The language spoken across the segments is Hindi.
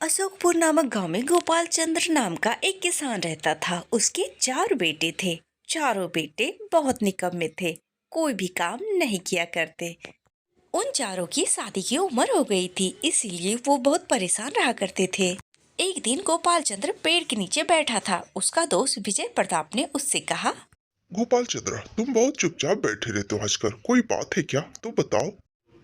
अशोकपुर नामक गांव में गोपाल चंद्र नाम का एक किसान रहता था। उसके 4 बेटे थे। चारों बेटे बहुत निकम्मे थे, कोई भी काम नहीं किया करते। उन चारों की शादी की उम्र हो गई थी, इसीलिए वो बहुत परेशान रहा करते थे। एक दिन गोपाल चंद्र पेड़ के नीचे बैठा था। उसका दोस्त विजय प्रताप ने उससे कहा, गोपाल चंद्र, तुम बहुत चुपचाप बैठे रहते हो आजकल। कोई बात है क्या? तो बताओ।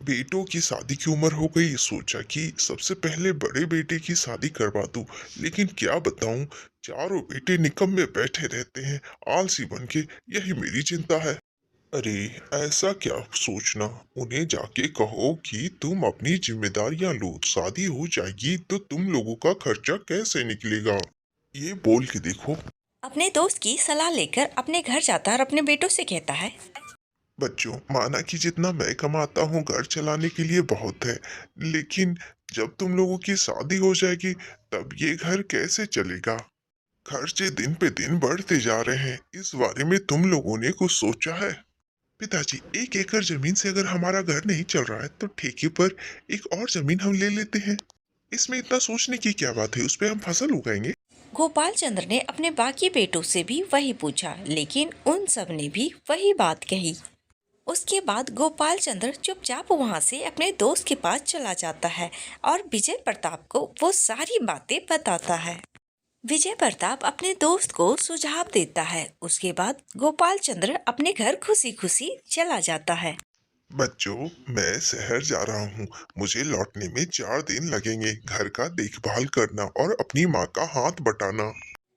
बेटों की शादी की उम्र हो गई, सोचा कि सबसे पहले बड़े बेटे की शादी करवा दूं, लेकिन क्या बताऊं, चारों बेटे निकम्मे बैठे रहते हैं, आलसी बन के। यही मेरी चिंता है। अरे, ऐसा क्या सोचना। उन्हें जाके कहो कि तुम अपनी जिम्मेदारियां लो, शादी हो जाएगी तो तुम लोगों का खर्चा कैसे निकलेगा, ये बोल के देखो। अपने दोस्त की सलाह लेकर अपने घर जाता है और अपने बेटों से कहता है, बच्चों, माना कि जितना मैं कमाता हूँ घर चलाने के लिए बहुत है, लेकिन जब तुम लोगों की शादी हो जाएगी तब ये घर कैसे चलेगा? खर्चे दिन पे दिन बढ़ते जा रहे हैं, इस बारे में तुम लोगों ने कुछ सोचा है? पिताजी, 1 एकड़ जमीन से अगर हमारा घर नहीं चल रहा है तो ठेके पर एक और जमीन हम ले लेते हैं। इसमें इतना सोचने की क्या बात है, उस पे हम फसल उगाएंगे। गोपाल चंद्र ने अपने बाकी बेटों से भी वही पूछा, लेकिन उन सब ने भी वही बात कही। उसके बाद गोपाल चंद्र चुपचाप वहां से अपने दोस्त के पास चला जाता है और विजय प्रताप को वो सारी बातें बताता है। विजय प्रताप अपने दोस्त को सुझाव देता है। उसके बाद गोपाल चंद्र अपने घर खुशी खुशी चला जाता है। बच्चों, मैं शहर जा रहा हूँ। मुझे लौटने में 4 दिन लगेंगे। घर का देखभाल करना और अपनी माँ का हाथ बटाना।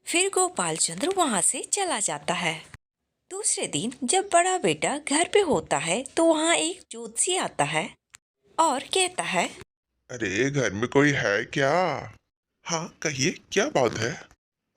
फिर गोपाल चंद्र वहां से चला जाता है। दूसरे दिन जब बड़ा बेटा घर पे होता है तो वहाँ एक ज्योतिषी आता है और कहता है, अरे, घर में कोई है क्या? हाँ, कहिए, क्या बात है?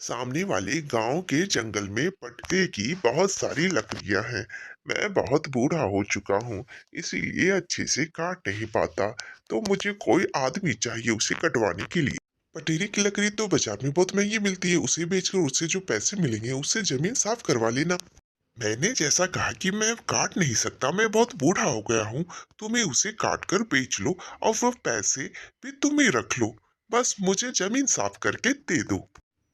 सामने वाले गांव के जंगल में पटके की बहुत सारी लकड़ियां हैं। मैं बहुत बूढ़ा हो चुका हूँ, इसीलिए अच्छे से काट नहीं पाता। तो मुझे कोई आदमी चाहिए उसे कटवाने के लिए। पटेरी की लकड़ी तो बाजार में बहुत महंगी मिलती है, उसे बेचकर उससे जो पैसे मिलेंगे उससे जमीन साफ करवा लेना। मैंने जैसा कहा कि मैं काट नहीं सकता, मैं बहुत बूढ़ा हो गया हूँ। तुम्हें उसे काट कर बेच लो और वो पैसे भी तुम ही रख लो। बस मुझे जमीन साफ करके दे दो।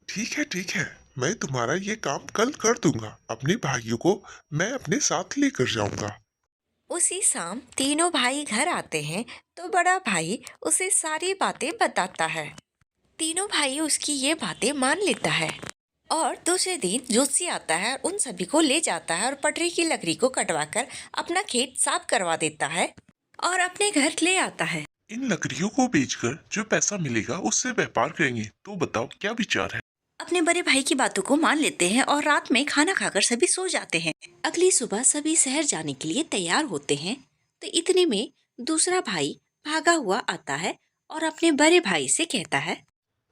ठीक है, ठीक है। मैं तुम्हारा ये काम कल कर दूंगा। अपने भाइयों को मैं अपने साथ लेकर जाऊंगा। उसी शाम तीनों भाई घर आते हैं तो बड़ा भाई उसे सारी बातें बताता है। तीनों भाई उसकी ये बातें मान लेता है और दूसरे दिन जोशी आता है और उन सभी को ले जाता है और पटरी की लकड़ी को कटवाकर अपना खेत साफ करवा देता है और अपने घर ले आता है। इन लकड़ियों को बेचकर जो पैसा मिलेगा उससे व्यापार करेंगे। तो बताओ, क्या विचार है? अपने बड़े भाई की बातों को मान लेते हैं और रात में खाना खाकर सभी सो जाते हैं। अगली सुबह सभी शहर जाने के लिए तैयार होते हैं तो इतने में दूसरा भाई भागा हुआ आता है और अपने बड़े भाई से कहता है,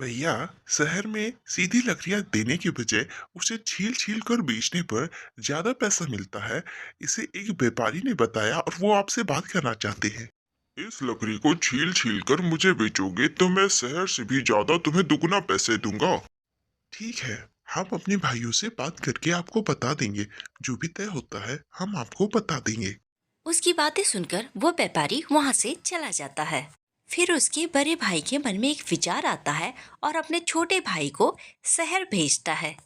भैया, शहर में सीधी लकड़ियां देने के बजाय उसे छील छील कर बेचने पर ज्यादा पैसा मिलता है। इसे एक व्यापारी ने बताया और वो आपसे बात करना चाहते हैं। इस लकड़ी को छील छील कर मुझे बेचोगे तो मैं शहर से भी ज्यादा तुम्हें दुगना पैसे दूंगा। ठीक है, हम अपने भाइयों से बात करके आपको बता देंगे। जो भी तय होता है हम आपको बता देंगे। उसकी बातें सुनकर वो व्यापारी वहाँ से चला जाता है। फिर उसके बड़े भाई के मन में एक विचार आता है और अपने छोटे भाई को शहर भेजता है।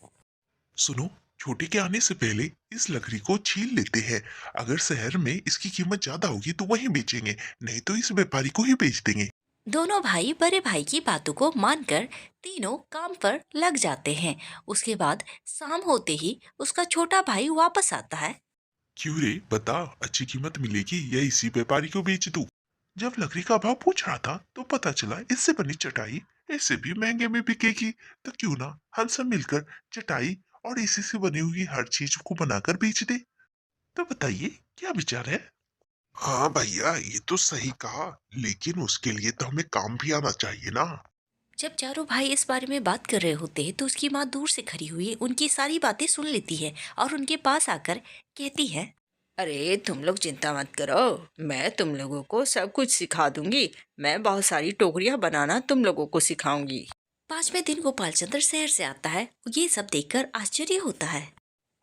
सुनो, छोटे के आने से पहले इस लकड़ी को छील लेते हैं। अगर शहर में इसकी कीमत ज्यादा होगी तो वहीं बेचेंगे, नहीं तो इस व्यापारी को ही बेच देंगे। दोनों भाई बड़े भाई की बातों को मानकर तीनों काम पर लग जाते हैं। उसके बाद शाम होते ही उसका छोटा भाई वापस आता है। क्यों रे, बता, अच्छी कीमत मिलेगी या इसी व्यापारी को बेच दूं? जब लकड़ी का भाव पूछ रहा था तो पता चला इससे बनी चटाई इससे भी महंगे में बिकेगी। तो क्यों ना हम सब मिलकर चटाई और इसी से बनी हुई हर चीज को बनाकर बेच दे। तो बताइए, क्या विचार है? हाँ भैया, ये तो सही कहा, लेकिन उसके लिए तो हमें काम भी आना चाहिए ना। जब चारों भाई इस बारे में बात कर रहे होते हैं तो उसकी माँ दूर से खड़ी हुई उनकी सारी बातें सुन लेती है और उनके पास आकर कहती है, अरे तुम लोग चिंता मत करो, मैं तुम लोगों को सब कुछ सिखा दूंगी। मैं बहुत सारी टोकरियां बनाना तुम लोगों को सिखाऊंगी। 5वें दिन गोपाल चंद्र शहर से आता है। ये सब देखकर आश्चर्य होता है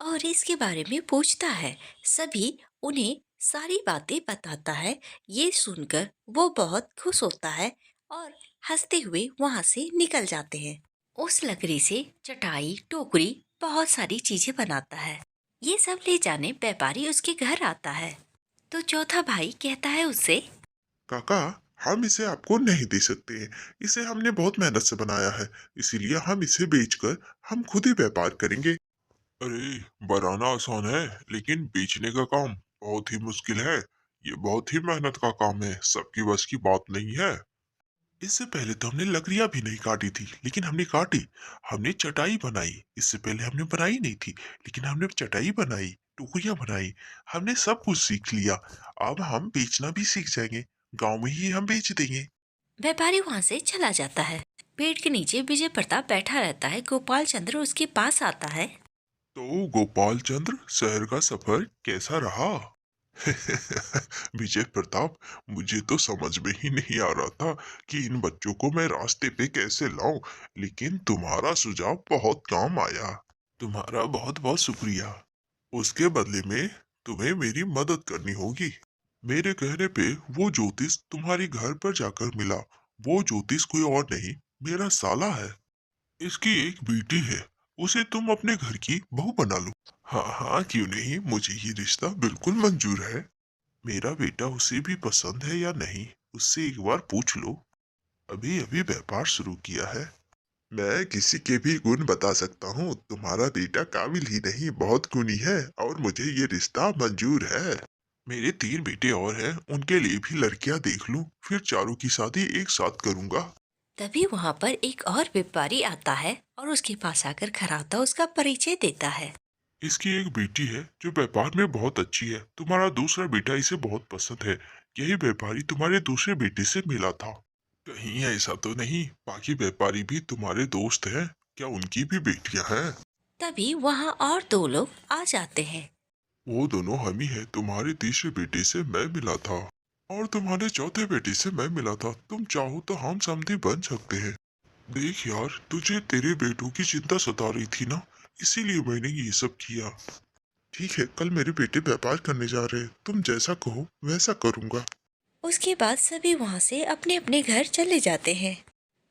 और इसके बारे में पूछता है। सभी उन्हें सारी बातें बताता है। ये सुनकर वो बहुत खुश होता है और हंसते हुए वहां से निकल जाते हैं। उस लकड़ी से चटाई, टोकरी, बहुत सारी चीजें बनाता है। ये सब ले जाने व्यापारी उसके घर आता है। तो चौथा भाई कहता है उससे, काका, हम इसे आपको नहीं दे सकते हैं। इसे हमने बहुत मेहनत से बनाया है, इसीलिए हम इसे बेचकर हम खुद ही व्यापार करेंगे। अरे, बनाना आसान है, लेकिन बेचने का काम बहुत ही मुश्किल है। ये बहुत ही मेहनत का काम है, सबकी बस की बात नहीं है। इससे पहले तो हमने लकड़ियां भी नहीं काटी थी, लेकिन हमने काटी। हमने चटाई बनाई, इससे पहले हमने बनाई नहीं थी, लेकिन हमने चटाई बनाई, टोकरियां बनाई। हमने सब कुछ सीख लिया। अब हम बेचना भी सीख जाएंगे, गांव में ही हम बेच देंगे। व्यापारी वहां से चला जाता है। पेड़ के नीचे विजय प्रताप बैठा रहता है। गोपाल चंद्र उसके पास आता है। तो गोपाल चंद्र, शहर का सफर कैसा रहा? विजय प्रताप, मुझे तो समझ में ही नहीं आ रहा था कि इन बच्चों को मैं रास्ते पे कैसे लाऊं, लेकिन तुम्हारा सुझाव बहुत काम आया। तुम्हारा बहुत बहुत शुक्रिया। उसके बदले में तुम्हें मेरी मदद करनी होगी। मेरे कहने पे वो ज्योतिष तुम्हारी घर पर जाकर मिला। वो ज्योतिष कोई और नहीं, मेरा साला है। इसकी एक बेटी है, उसे तुम अपने घर की बहू बना लो। हाँ हाँ, क्यों नहीं, मुझे ये रिश्ता बिल्कुल मंजूर है। मेरा बेटा उसे भी पसंद है या नहीं, उससे एक बार पूछ लो। अभी अभी व्यापार शुरू किया है। मैं किसी के भी गुण बता सकता हूँ। तुम्हारा बेटा काबिल ही नहीं, बहुत गुणी है, और मुझे ये रिश्ता मंजूर है। मेरे 3 बेटे और हैं, उनके लिए भी लड़कियां देख लूं, फिर चारों की शादी एक साथ करूंगा। तभी वहां पर एक और व्यापारी आता है और उसके पास आकर खड़ा होता उसका परिचय देता है। इसकी एक बेटी है जो व्यापार में बहुत अच्छी है। तुम्हारा दूसरा बेटा इसे बहुत पसंद है। यही व्यापारी तुम्हारे दूसरे बेटे से मिला था। कहीं ऐसा तो नहीं बाकी व्यापारी भी तुम्हारे दोस्त हैं? क्या उनकी भी बेटियां हैं? तभी वहां और 2 लोग आ जाते हैं। वो दोनों हम ही है। तुम्हारे तीसरे बेटे से मैं मिला था, और तुम्हारे चौथे बेटे से मैं मिला था। तुम चाहो तो हम समधी बन सकते हैं। देख यार, तुझे तेरे बेटों की चिंता सता रही थी ना, इसीलिए मैंने ये सब किया। ठीक है, कल मेरे बेटे व्यापार करने जा रहे हैं, तुम जैसा कहो वैसा करूंगा। उसके बाद सभी वहां से अपने अपने घर चले जाते हैं।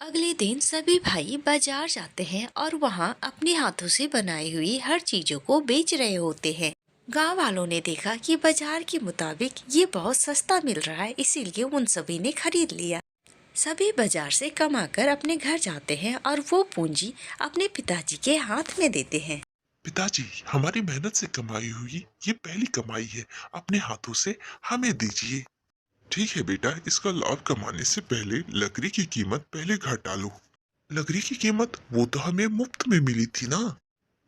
अगले दिन सभी भाई बाजार जाते हैं और वहां अपने हाथों से बनाई हुई हर चीजों को बेच रहे होते हैं। गांव वालों ने देखा कि बाजार के मुताबिक ये बहुत सस्ता मिल रहा है, इसीलिए उन सभी ने खरीद लिया। सभी बाजार से कमाकर अपने घर जाते हैं और वो पूंजी अपने पिताजी के हाथ में देते हैं। पिताजी, हमारी मेहनत से कमाई हुई ये पहली कमाई है, अपने हाथों से हमें दीजिए। ठीक है बेटा, इसका लाभ कमाने से पहले लकड़ी की कीमत पहले घटा लो। लकड़ी की कीमत वो तो हमें मुफ्त में मिली थी ना।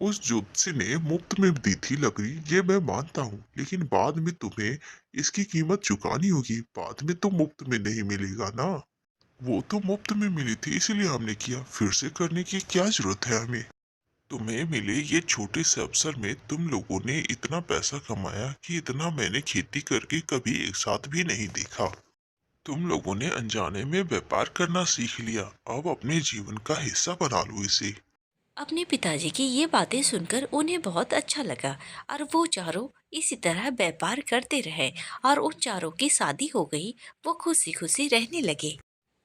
उस ज्योतिषी ने मुफ्त में दी थी लकड़ी, ये मैं मानता हूँ, लेकिन बाद में तुम्हें इसकी कीमत चुकानी होगी। बाद में तो मुफ्त में नहीं मिलेगा ना। वो तो मुफ्त में मिली थी, इसीलिए हमने किया। फिर से करने की क्या जरूरत है हमें? तुम्हें मिले ये छोटे से अवसर में तुम लोगों ने इतना पैसा कमाया कि इतना मैंने खेती करके कभी एक साथ भी नहीं देखा। तुम लोगों ने अनजाने में व्यापार करना सीख लिया। अब अपने जीवन का हिस्सा बना लो इसे। अपने पिताजी की ये बातें सुनकर उन्हें बहुत अच्छा लगा और वो चारों इसी तरह व्यापार करते रहे और उन चारों की शादी हो गई। वो खुशी खुशी रहने लगे।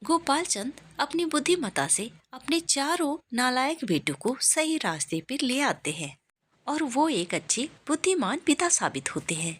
गोपाल चंद अपनी बुद्धिमत्ता से अपने चारों नालायक बेटों को सही रास्ते पर ले आते हैं और वो एक अच्छे बुद्धिमान पिता साबित होते हैं।